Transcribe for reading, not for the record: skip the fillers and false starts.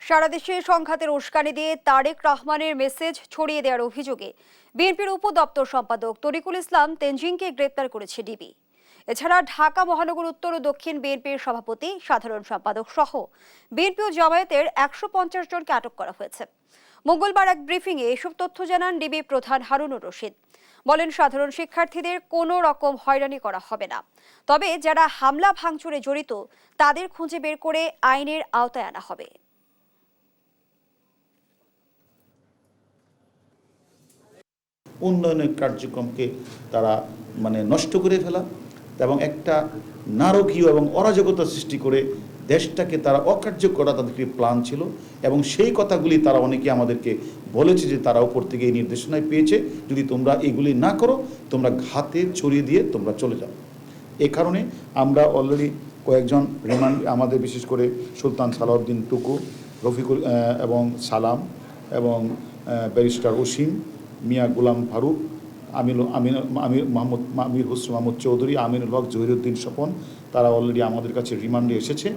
সারা দেশে সংঘাতের উস্কানি দিয়ে তারেক রহমানের মেসেজ ছড়িয়ে দেওয়ার অভিযোগে বিএনপির উপদপ্তর সম্পাদক তরিকুল ইসলাম তেনজিংকে গ্রেপ্তার করেছে ডিবি। এছাড়া ঢাকা মহানগর উত্তর ও দক্ষিণ বিএনপির সভাপতি, সাধারণ সম্পাদক সহ বিএনপি ও জামায়াতের 150 জনকে আটক করা হয়েছে। মঙ্গলবার এক ব্রিফিংয়ে এসব তথ্য জানান ডিবি প্রধান হারুনুর রশিদ। বলেন, সাধারণ শিক্ষার্থীদের কোনো রকম হয়রানি করা হবে না, তবে যারা হামলা ভাঙচুরে জড়িত তাদের খুঁজে বের করে আইনের আওতায় আনা হবে। উন্নয়নের কার্যক্রমকে তারা নষ্ট করে ফেলা এবং একটা নারকীয় এবং অরাজকতা সৃষ্টি করে দেশটাকে তারা অকার্যকর করা তাদের প্ল্যান ছিল। এবং সেই কথাগুলি তারা অনেকে আমাদেরকে বলেছে যে তারা উপর থেকে এই নির্দেশনায় পেয়েছে, যদি তোমরা এগুলি না করো তোমরা হাতে ছড়িয়ে দিয়ে তোমরা চলে যাও। এ কারণে আমরা অলরেডি কয়েকজন রিমান্ড, আমাদের বিশেষ করে সুলতান সালাউদ্দিন টুকু, রফিকুল এবং সালাম এবং ব্যারিস্টার ওসিম, মিয়া গোলাম ফারুক, আমির হোসেন মাহমুদ চৌধুরী, আমিনুল হক, জহিরুদ্দিন স্বপন, তারা অলরেডি আমাদের কাছে রিমান্ডে এসেছে।